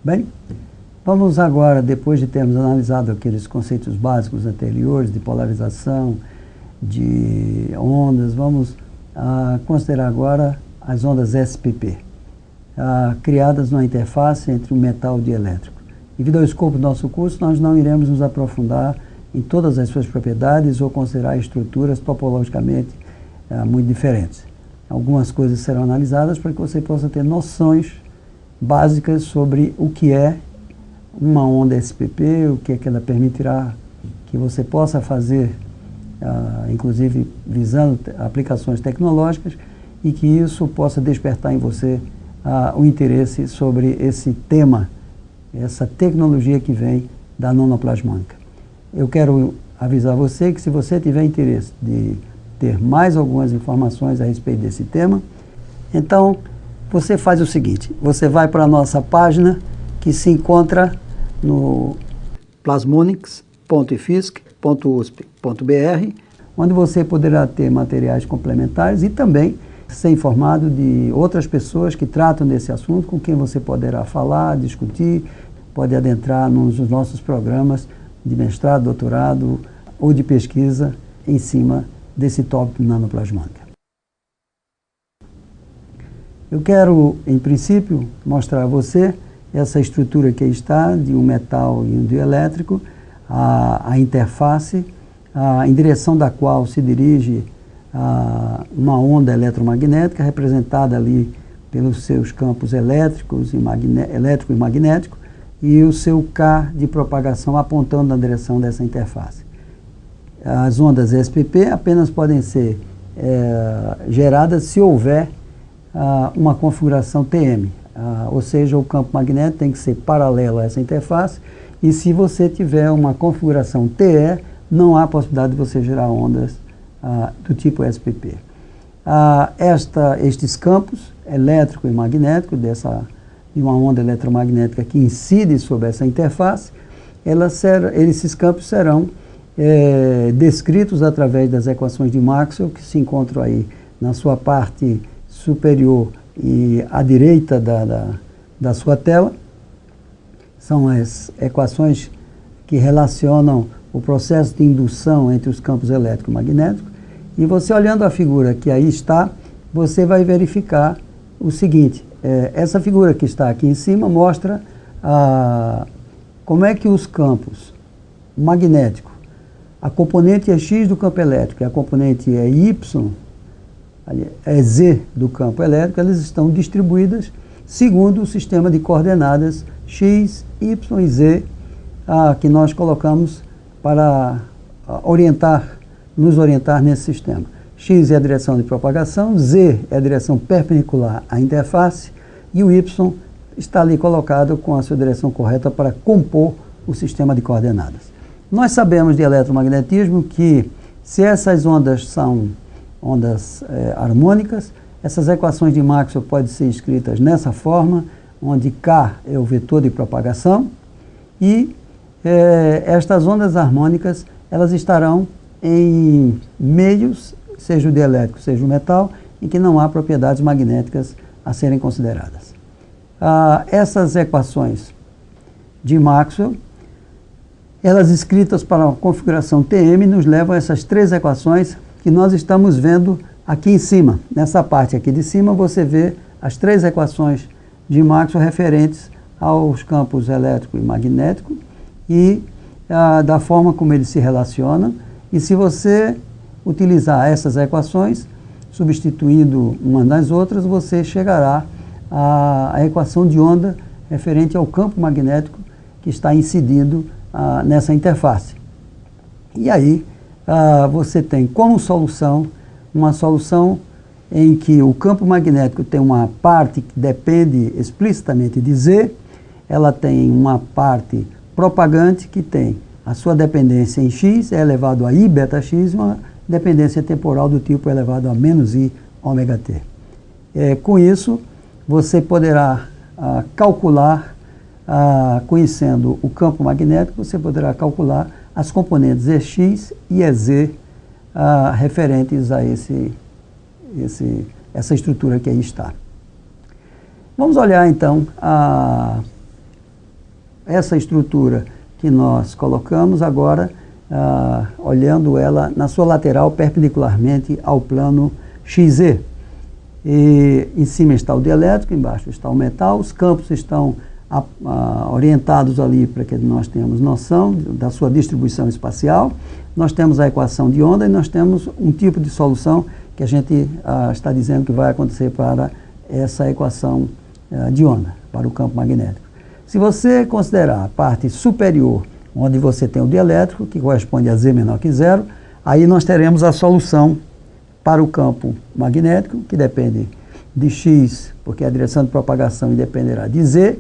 Bem, vamos agora, depois de termos analisado aqueles conceitos básicos anteriores de polarização, de ondas, vamos considerar agora as ondas SPP, criadas numa interface entre um metal e dielétrico. Devido ao escopo do nosso curso, nós não iremos nos aprofundar em todas as suas propriedades ou considerar estruturas topologicamente muito diferentes. Algumas coisas serão analisadas para que você possa ter noções básicas sobre o que é uma onda SPP, o que é que ela permitirá que você possa fazer, inclusive visando aplicações tecnológicas, e que isso possa despertar em você o interesse sobre esse tema, essa tecnologia que vem da nanoplasmônica. Eu quero avisar você que se você tiver interesse de ter mais algumas informações a respeito desse tema, então você faz o seguinte: você vai para a nossa página que se encontra no plasmonics.ifisc.usp.br, onde você poderá ter materiais complementares e também ser informado de outras pessoas que tratam desse assunto, com quem você poderá falar, discutir, pode adentrar nos nossos programas de mestrado, doutorado ou de pesquisa em cima desse tópico de nanoplasmônica. Eu quero, em princípio, mostrar a você essa estrutura que aí está, de um metal e um dielétrico, a interface, em direção da qual se dirige uma onda eletromagnética, representada ali pelos seus campos elétrico e magnético, e o seu K de propagação apontando na direção dessa interface. As ondas SPP apenas podem ser geradas se houver uma configuração TM, ou seja, o campo magnético tem que ser paralelo a essa interface, e se você tiver uma configuração TE, não há possibilidade de você gerar ondas do tipo SPP. Estes campos elétrico e magnético de uma onda eletromagnética que incide sobre essa interface, esses campos serão descritos através das equações de Maxwell, que se encontram aí na sua parte superior e à direita da sua tela. São as equações que relacionam o processo de indução entre os campos elétrico e magnético. E você, olhando a figura que aí está, você vai verificar o seguinte: essa figura que está aqui em cima mostra como é que os campos magnético, a componente é X do campo elétrico e a componente é Y, é Z do campo elétrico, elas estão distribuídas segundo o sistema de coordenadas X, Y e Z que nós colocamos para nos orientar nesse sistema. X é a direção de propagação, Z é a direção perpendicular à interface e o Y está ali colocado com a sua direção correta para compor o sistema de coordenadas. Nós sabemos de eletromagnetismo que, se essas ondas são ondas harmônicas, essas equações de Maxwell podem ser escritas nessa forma, onde K é o vetor de propagação, e estas ondas harmônicas elas estarão em meios, seja o dielétrico, seja o metal, em que não há propriedades magnéticas a serem consideradas. Essas equações de Maxwell, elas escritas para a configuração TM, nos levam a essas três equações que nós estamos vendo aqui em cima. Nessa parte aqui de cima você vê as três equações de Maxwell referentes aos campos elétrico e magnético e da forma como eles se relacionam. E se você utilizar essas equações, substituindo uma das outras, você chegará à equação de onda referente ao campo magnético que está incidindo nessa interface. E aí você tem como solução uma solução em que o campo magnético tem uma parte que depende explicitamente de Z, ela tem uma parte propagante que tem a sua dependência em X, é elevado a I beta X, uma dependência temporal do tipo elevado a menos I ômega T. Com isso, você poderá calcular, conhecendo o campo magnético, você poderá calcular as componentes EX e EZ referentes a essa estrutura que aí está. Vamos olhar então essa estrutura que nós colocamos agora, olhando ela na sua lateral perpendicularmente ao plano XZ. E em cima está o dielétrico, embaixo está o metal, os campos estão orientados ali para que nós tenhamos noção da sua distribuição espacial. Nós temos a equação de onda e nós temos um tipo de solução que a gente está dizendo que vai acontecer para essa equação de onda, para o campo magnético. Se você considerar a parte superior, onde você tem o dielétrico, que corresponde a Z menor que zero, aí nós teremos a solução para o campo magnético, que depende de X, porque a direção de propagação dependerá de Z,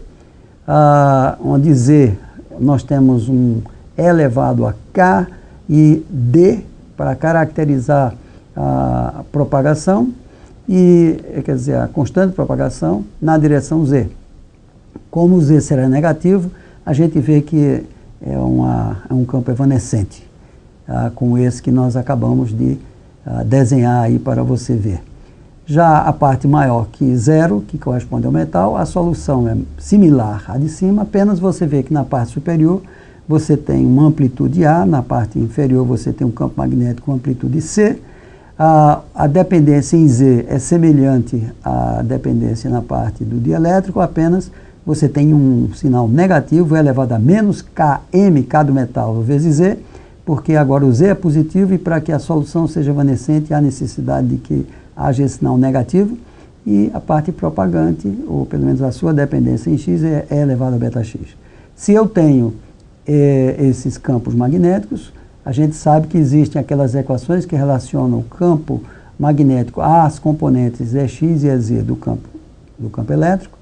onde Z nós temos um E elevado a K e D para caracterizar a propagação, e quer dizer, a constante de propagação na direção Z. Como o Z será negativo, a gente vê que é um campo evanescente, como esse que nós acabamos de desenhar aí para você ver. Já a parte maior que zero, que corresponde ao metal, a solução é similar à de cima, apenas você vê que na parte superior você tem uma amplitude A, na parte inferior você tem um campo magnético com amplitude C. A dependência em Z é semelhante à dependência na parte do dielétrico, apenas você tem um sinal negativo elevado a menos Km, K do metal, vezes Z, porque agora o Z é positivo e para que a solução seja evanescente há necessidade de que haja esse sinal negativo, e a parte propagante, ou pelo menos a sua dependência em X, é elevado a beta X. Se eu tenho esses campos magnéticos, a gente sabe que existem aquelas equações que relacionam o campo magnético às componentes EX e EZ do campo elétrico,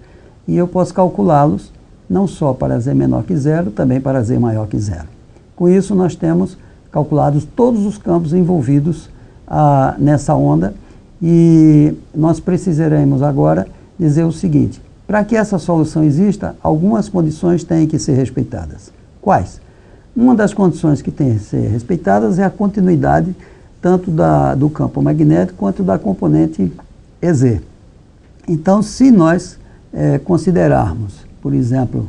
e eu posso calculá-los não só para Z menor que zero, também para Z maior que zero. Com isso, nós temos calculados todos os campos envolvidos nessa onda, e nós precisaremos agora dizer o seguinte: para que essa solução exista, algumas condições têm que ser respeitadas. Quais? Uma das condições que tem que ser respeitadas é a continuidade tanto do campo magnético quanto da componente EZ. Então, se nós considerarmos, por exemplo,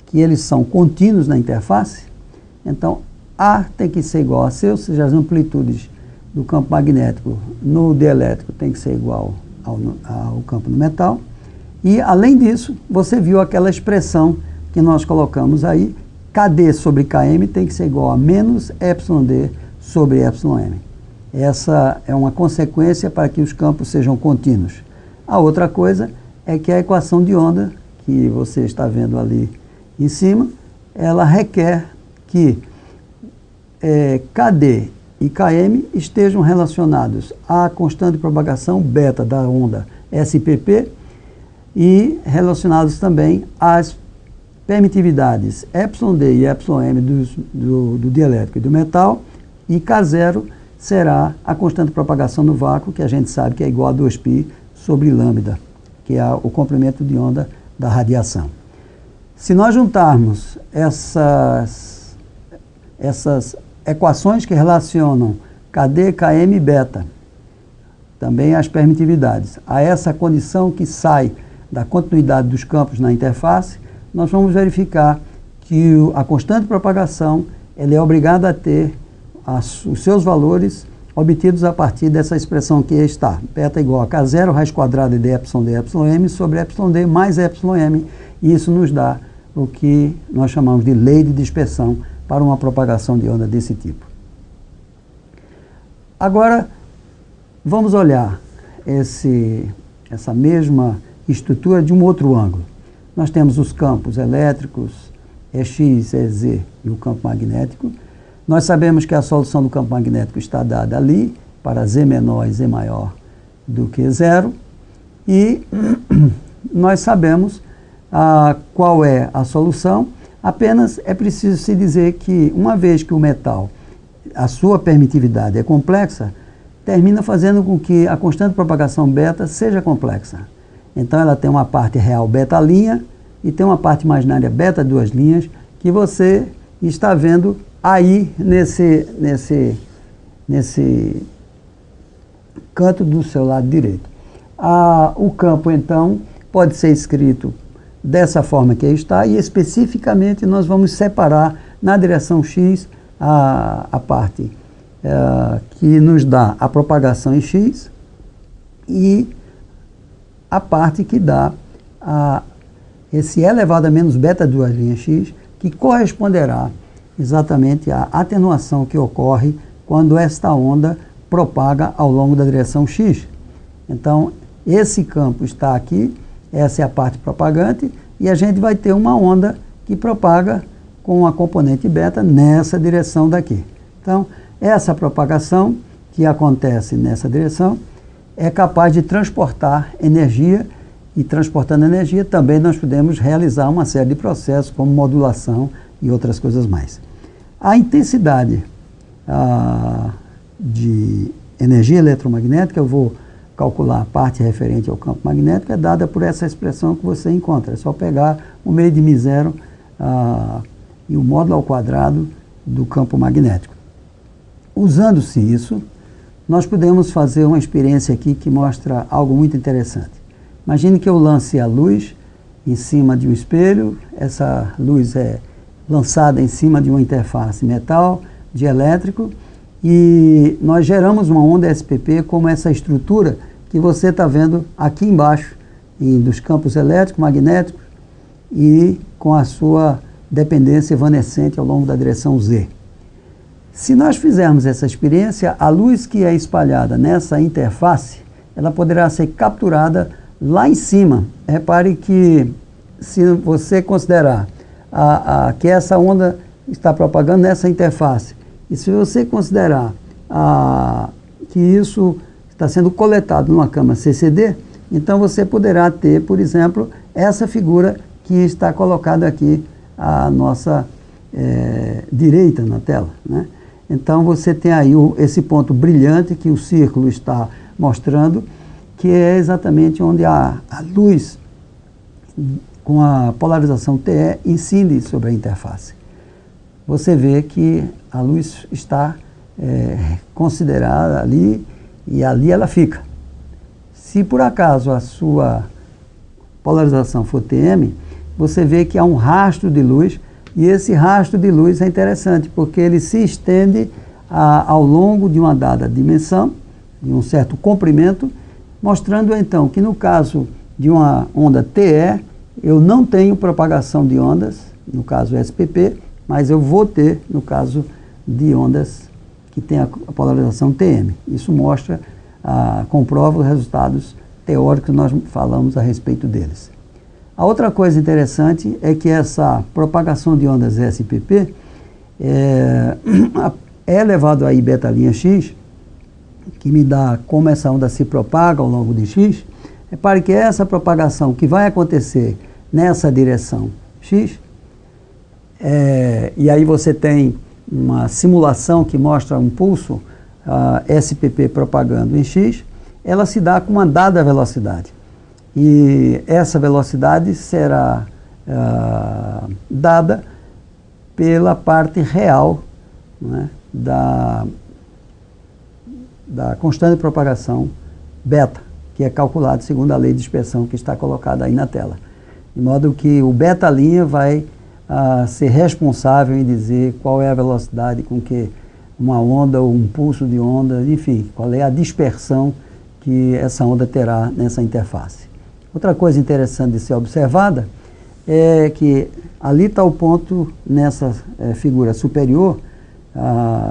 que eles são contínuos na interface, então A tem que ser igual a C, ou seja, as amplitudes do campo magnético no dielétrico tem que ser igual ao campo no metal. E, além disso, você viu aquela expressão que nós colocamos aí, KD sobre KM tem que ser igual a menos εd sobre εm. Essa é uma consequência para que os campos sejam contínuos. A outra coisa é que a equação de onda, que você está vendo ali em cima, ela requer que KD e KM estejam relacionados à constante de propagação beta da onda SPP e relacionados também às permitividades εd e εm do dielétrico e do metal, e K0 será a constante de propagação no vácuo, que a gente sabe que é igual a 2π sobre lambda, que é o comprimento de onda da radiação. Se nós juntarmos essas equações que relacionam KD, KM e beta, também as permitividades, a essa condição que sai da continuidade dos campos na interface, nós vamos verificar que a constante de propagação ela é obrigada a ter os seus valores obtidos a partir dessa expressão que está, beta igual a K0 raiz quadrada de εm sobre εd mais εm, e isso nos dá o que nós chamamos de lei de dispersão para uma propagação de onda desse tipo. Agora, vamos olhar essa mesma estrutura de um outro ângulo. Nós temos os campos elétricos, EX, EZ e o campo magnético. Nós sabemos que a solução do campo magnético está dada ali, para Z menor e Z maior do que zero, e nós sabemos qual é a solução. Apenas é preciso se dizer que, uma vez que o metal, a sua permitividade é complexa, termina fazendo com que a constante de propagação beta seja complexa. Então ela tem uma parte real beta' e tem uma parte imaginária beta duas linhas, que você está vendo aí nesse canto do seu lado direito. O campo, então, pode ser escrito dessa forma que aí está, e especificamente nós vamos separar na direção X a parte que nos dá a propagação em X e a parte que dá esse elevado a menos beta 2 linha X, que corresponderá exatamente à atenuação que ocorre quando esta onda propaga ao longo da direção X. Então, esse campo está aqui, essa é a parte propagante, e a gente vai ter uma onda que propaga com a componente beta nessa direção daqui. Então, essa propagação que acontece nessa direção é capaz de transportar energia, e transportando energia também nós podemos realizar uma série de processos como modulação e outras coisas mais. A intensidade de energia eletromagnética, eu vou calcular a parte referente ao campo magnético, é dada por essa expressão que você encontra. É só pegar o meio de μ0 e o módulo ao quadrado do campo magnético. Usando-se isso, nós podemos fazer uma experiência aqui que mostra algo muito interessante. Imagine que eu lance a luz em cima de um espelho, essa luz é lançada em cima de uma interface metal, dielétrico, e nós geramos uma onda SPP como essa estrutura que você está vendo aqui embaixo, dos campos elétricos, magnéticos, e com a sua dependência evanescente ao longo da direção Z. Se nós fizermos essa experiência, a luz que é espalhada nessa interface, ela poderá ser capturada lá em cima. Repare que se você considerar que essa onda está propagando nessa interface, e se você considerar que isso está sendo coletado numa cama CCD, então você poderá ter, por exemplo, essa figura que está colocada aqui à nossa direita na tela, né? Então você tem aí esse ponto brilhante que o círculo está mostrando, que é exatamente onde a luz com a polarização TE incide sobre a interface. Você vê que a luz está considerada ali e ali ela fica. Se por acaso a sua polarização for TM, você vê que há um rastro de luz, e esse rastro de luz é interessante porque ele se estende ao longo de uma dada dimensão, de um certo comprimento, mostrando então que no caso de uma onda TE, eu não tenho propagação de ondas, no caso SPP, mas eu vou ter no caso de ondas que tem a polarização TM. Isso mostra, comprova os resultados teóricos que nós falamos a respeito deles. A outra coisa interessante é que essa propagação de ondas SPP é elevado a I beta linha X, que me dá como essa onda se propaga ao longo de X. Repare que essa propagação que vai acontecer nessa direção X, e aí você tem uma simulação que mostra um pulso SPP propagando em X, ela se dá com uma dada velocidade. E essa velocidade será dada pela parte real, né, da constante de propagação beta, que é calculado segundo a lei de dispersão que está colocada aí na tela. De modo que o beta' vai ser responsável em dizer qual é a velocidade com que uma onda ou um pulso de onda, enfim, qual é a dispersão que essa onda terá nessa interface. Outra coisa interessante de ser observada é que ali está o ponto nessa figura superior,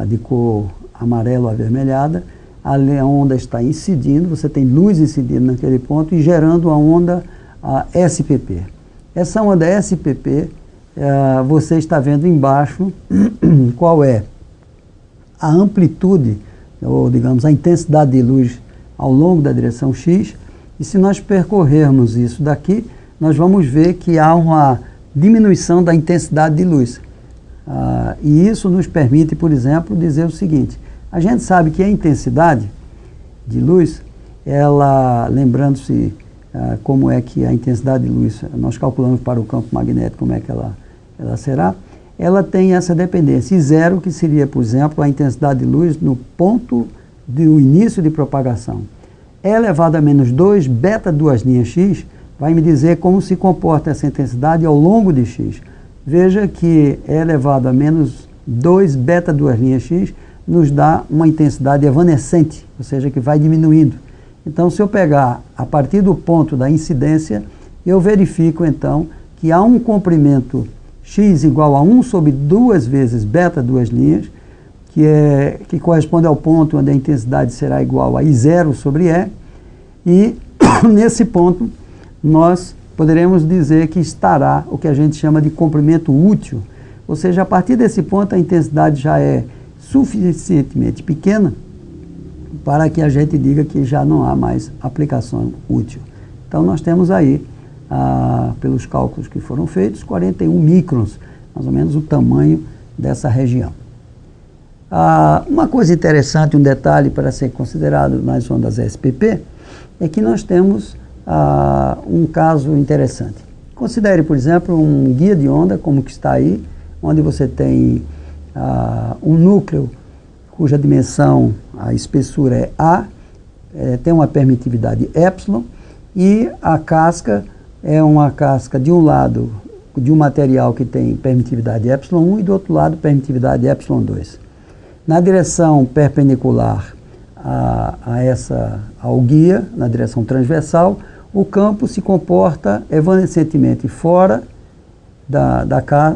de cor amarelo avermelhada, a onda está incidindo, você tem luz incidindo naquele ponto e gerando a onda SPP. Essa onda SPP, você está vendo embaixo qual é a amplitude, ou digamos a intensidade de luz ao longo da direção X, e se nós percorrermos isso daqui, nós vamos ver que há uma diminuição da intensidade de luz. E isso nos permite, por exemplo, dizer o seguinte: a gente sabe que a intensidade de luz, ela, lembrando-se como é que a intensidade de luz, nós calculamos para o campo magnético como é que ela será, ela tem essa dependência. E zero, que seria, por exemplo, a intensidade de luz no ponto do início de propagação, é elevado a menos 2 beta 2 linha X, vai me dizer como se comporta essa intensidade ao longo de x. Veja que E elevado a menos 2 beta 2' x nos dá uma intensidade evanescente, ou seja, que vai diminuindo. Então, se eu pegar a partir do ponto da incidência, eu verifico então que há um comprimento x igual a 1 sobre 2 vezes beta 2', que corresponde ao ponto onde a intensidade será igual a I0 sobre E, e nesse ponto nós poderemos dizer que estará o que a gente chama de comprimento útil, ou seja, a partir desse ponto a intensidade já é suficientemente pequena para que a gente diga que já não há mais aplicação útil. Então nós temos aí, pelos cálculos que foram feitos, 41 microns, mais ou menos o tamanho dessa região. Uma coisa interessante, um detalhe para ser considerado nas ondas SPP, é que nós temos um caso interessante. Considere, por exemplo, um guia de onda, como que está aí, onde você tem um núcleo cuja dimensão, a espessura é A, tem uma permitividade epsilon, e a casca é uma casca de um lado de um material que tem permitividade epsilon 1 e do outro lado permitividade epsilon 2. Na direção perpendicular ao guia, na direção transversal, o campo se comporta evanescentemente fora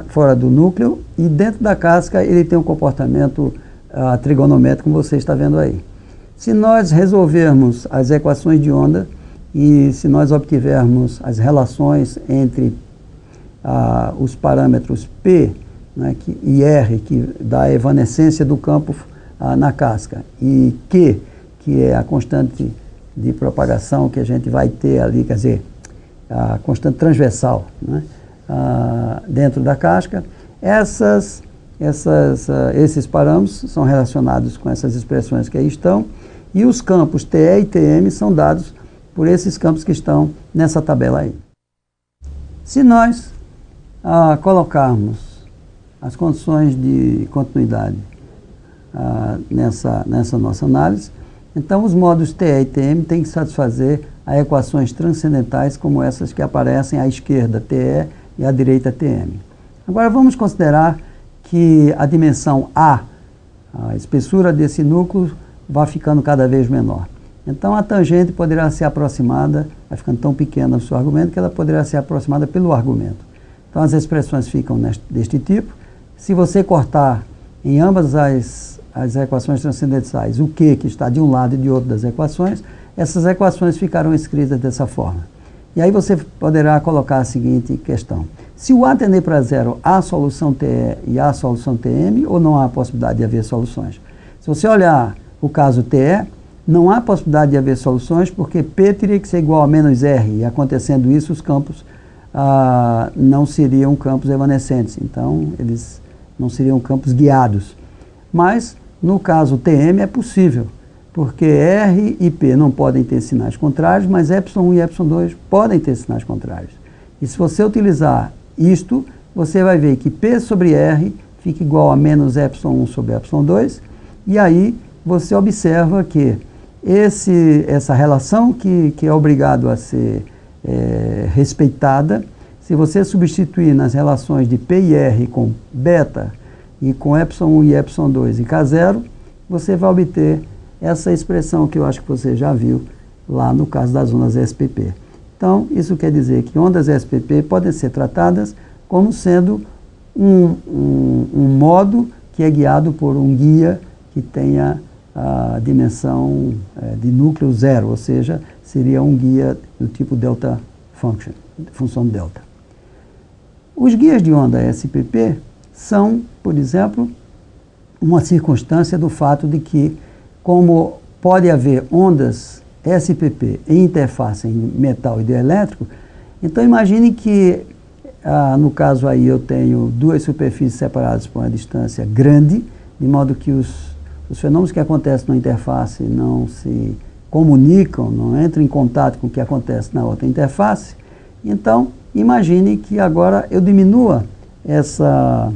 fora do núcleo, e dentro da casca ele tem um comportamento trigonométrico, como você está vendo aí. Se nós resolvermos as equações de onda e se nós obtivermos as relações entre os parâmetros P, né, e R, que dá a evanescência do campo na casca, e Q, que é a constante de propagação que a gente vai ter ali, quer dizer, a constante transversal, né, dentro da casca, esses parâmetros são relacionados com essas expressões que aí estão, e os campos TE e TM são dados por esses campos que estão nessa tabela aí. Se nós colocarmos as condições de continuidade nessa nossa análise, então os modos TE e TM têm que satisfazer a equações transcendentais como essas que aparecem à esquerda, TE, e à direita, TM. Agora vamos considerar que a dimensão A, a espessura desse núcleo, vai ficando cada vez menor. Então a tangente poderá ser aproximada, vai ficando tão pequena o seu argumento, que ela poderá ser aproximada pelo argumento. Então as expressões ficam deste tipo. Se você cortar em ambas as equações transcendentais o Q, que está de um lado e de outro das equações, essas equações ficarão escritas dessa forma. E aí você poderá colocar a seguinte questão: se o A tender para zero, há solução TE e há solução TM, ou não há possibilidade de haver soluções? Se você olhar o caso TE, não há possibilidade de haver soluções, porque P teria que ser igual a menos R, e acontecendo isso, os campos não seriam campos evanescentes, então eles não seriam campos guiados. Mas, no caso TM, é possível, porque R e P não podem ter sinais contrários, mas epsilon 1 e epsilon 2 podem ter sinais contrários. E se você utilizar isto, você vai ver que P sobre R fica igual a menos epsilon 1 sobre epsilon 2, e aí você observa que essa relação que é obrigado a ser respeitada, se você substituir nas relações de P e R com beta e com epsilon 1 e epsilon 2 e K0, você vai obter essa expressão que eu acho que você já viu lá no caso das ondas SPP. Então, isso quer dizer que ondas SPP podem ser tratadas como sendo um modo que é guiado por um guia que tenha a dimensão de núcleo zero, ou seja, seria um guia do tipo delta function, função delta. Os guias de onda SPP são, por exemplo, uma circunstância do fato de que, como pode haver ondas SPP em interface em metal e dielétrico, então imagine que, no caso aí, eu tenho duas superfícies separadas por uma distância grande, de modo que os fenômenos que acontecem na interface não se comunicam, não entram em contato com o que acontece na outra interface. Então, imagine que agora eu diminua essa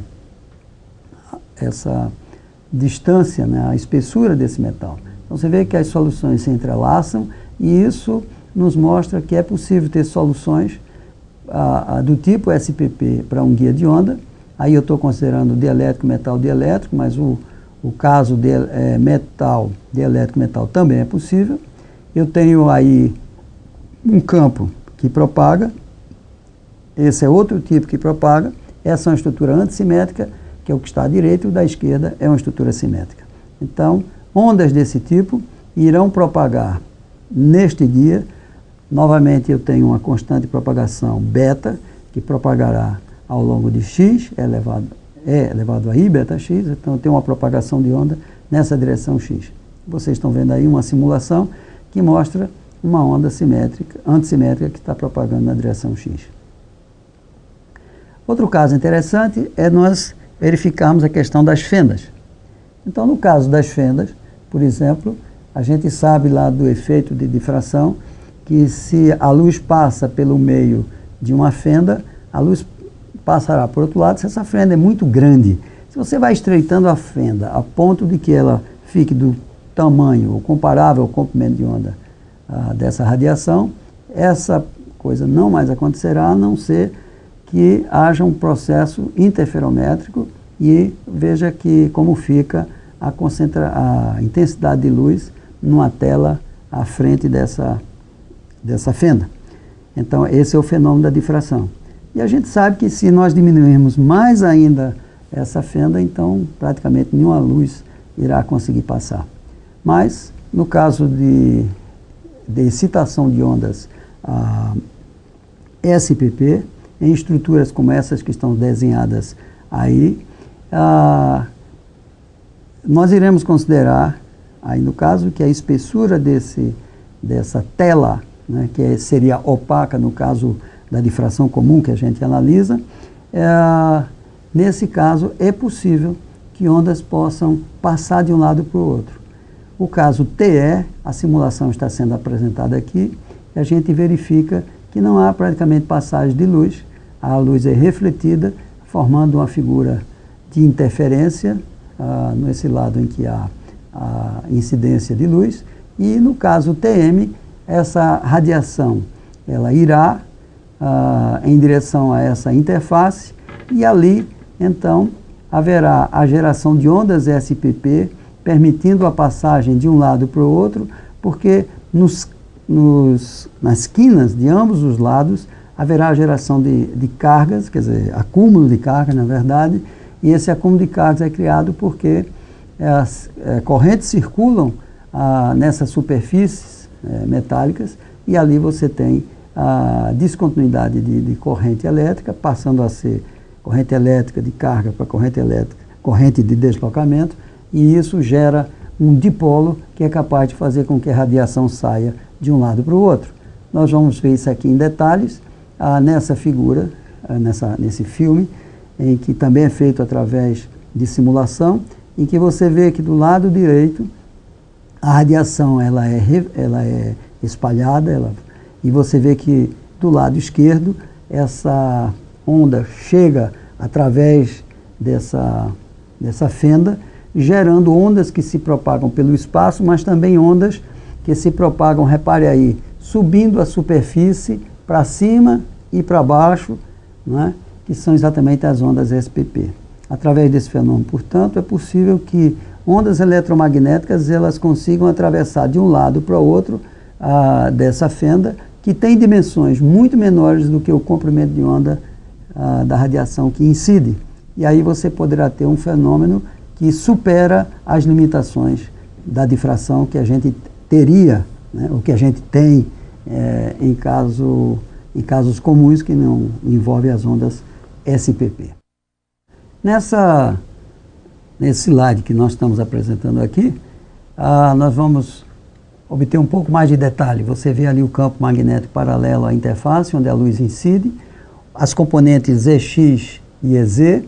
distância, né, a espessura desse metal. Então você vê que as soluções se entrelaçam e isso nos mostra que é possível ter soluções do tipo SPP para um guia de onda. Aí eu estou considerando dielétrico, metal, dielétrico, mas o caso de metal, dielétrico, metal também é possível. Eu tenho aí um campo que propaga, esse é outro tipo que propaga, essa é uma estrutura antissimétrica, que é o que está à direita, e o da esquerda é uma estrutura simétrica. Então, ondas desse tipo irão propagar neste guia. Novamente eu tenho uma constante de propagação beta, que propagará ao longo de x, elevado a i beta x, então tem uma propagação de onda nessa direção x. Vocês estão vendo aí uma simulação que mostra uma onda antissimétrica que está propagando na direção x. Outro caso interessante é nós verificarmos a questão das fendas. Então, no caso das fendas, por exemplo, a gente sabe lá do efeito de difração que se a luz passa pelo meio de uma fenda, a luz passará por outro lado se essa fenda é muito grande. Se você vai estreitando a fenda a ponto de que ela fique do tamanho ou comparável ao comprimento de onda dessa radiação, essa coisa não mais acontecerá, a não ser que haja um processo interferométrico e veja que como fica a intensidade de luz numa tela à frente dessa fenda. Então, esse é o fenômeno da difração. E a gente sabe que se nós diminuirmos mais ainda essa fenda, então praticamente nenhuma luz irá conseguir passar. Mas, no caso de excitação de ondas SPP, em estruturas como essas que estão desenhadas aí, nós iremos considerar, aí no caso, que a espessura dessa tela, né, que seria opaca no caso da difração comum que a gente analisa, nesse caso é possível que ondas possam passar de um lado para o outro. O caso TE, a simulação está sendo apresentada aqui, e a gente verifica que não há praticamente passagem de luz, a luz é refletida, formando uma figura de interferência nesse lado em que há a incidência de luz, e no caso TM, essa radiação ela irá em direção a essa interface, e ali então haverá a geração de ondas SPP, permitindo a passagem de um lado para o outro, porque nas quinas de ambos os lados haverá a geração de cargas, quer dizer, acúmulo de carga, na verdade, e esse acúmulo de cargas é criado porque as correntes circulam nessas superfícies metálicas, e ali você tem a descontinuidade de corrente elétrica, passando a ser corrente elétrica de carga para corrente de deslocamento, e isso gera um dipolo que é capaz de fazer com que a radiação saia de um lado para o outro. Nós vamos ver isso aqui em detalhes nessa figura, nesse filme, em que também é feito através de simulação, em que você vê que do lado direito a radiação ela é espalhada, e você vê que do lado esquerdo essa onda chega através dessa fenda, gerando ondas que se propagam pelo espaço, mas também ondas que se propagam, repare aí, subindo a superfície para cima e para baixo, né, que são exatamente as ondas SPP. Através desse fenômeno, portanto, é possível que ondas eletromagnéticas elas consigam atravessar de um lado para o outro dessa fenda, que tem dimensões muito menores do que o comprimento de onda da radiação que incide. E aí você poderá ter um fenômeno que supera as limitações da difração que a gente teria, né, o que a gente tem em casos comuns que não envolvem as ondas SPP. Nesse slide que nós estamos apresentando aqui, nós vamos obter um pouco mais de detalhe. Você vê ali o campo magnético paralelo à interface, onde a luz incide, as componentes EX e EZ,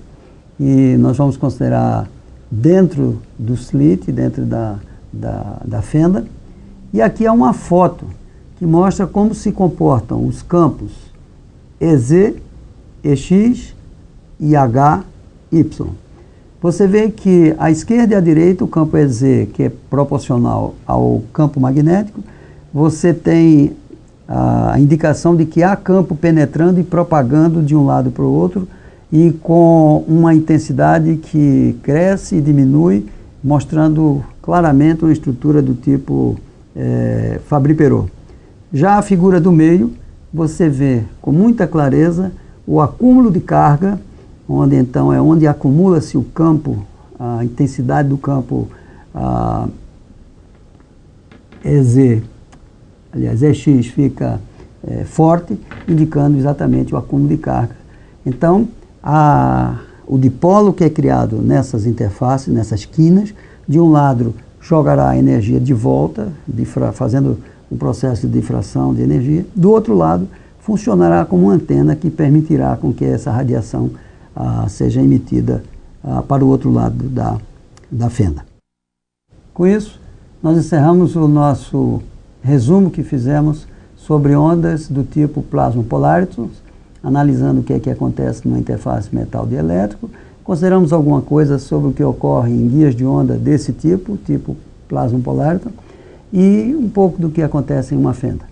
e nós vamos considerar dentro do slit, dentro da fenda. E aqui há uma foto que mostra como se comportam os campos EZ, EX e HY. Você vê que à esquerda e à direita o campo EZ, que é proporcional ao campo magnético, você tem a indicação de que há campo penetrando e propagando de um lado para o outro e com uma intensidade que cresce e diminui, mostrando claramente uma estrutura do tipo Fabry-Perot. Já a figura do meio, você vê com muita clareza o acúmulo de carga, onde então é onde acumula-se o campo, a intensidade do campo EX fica forte, indicando exatamente o acúmulo de carga. Então, o dipolo que é criado nessas interfaces, nessas quinas, de um lado jogará a energia de volta, fazendo um processo de difração de energia, do outro lado funcionará como uma antena que permitirá com que essa radiação seja emitida para o outro lado da fenda. Com isso, nós encerramos o nosso resumo que fizemos sobre ondas do tipo Plasma Polariton, analisando o que é que acontece numa interface metal-dielétrico. Consideramos alguma coisa sobre o que ocorre em guias de onda desse tipo Plasma Polariton, e um pouco do que acontece em uma fenda.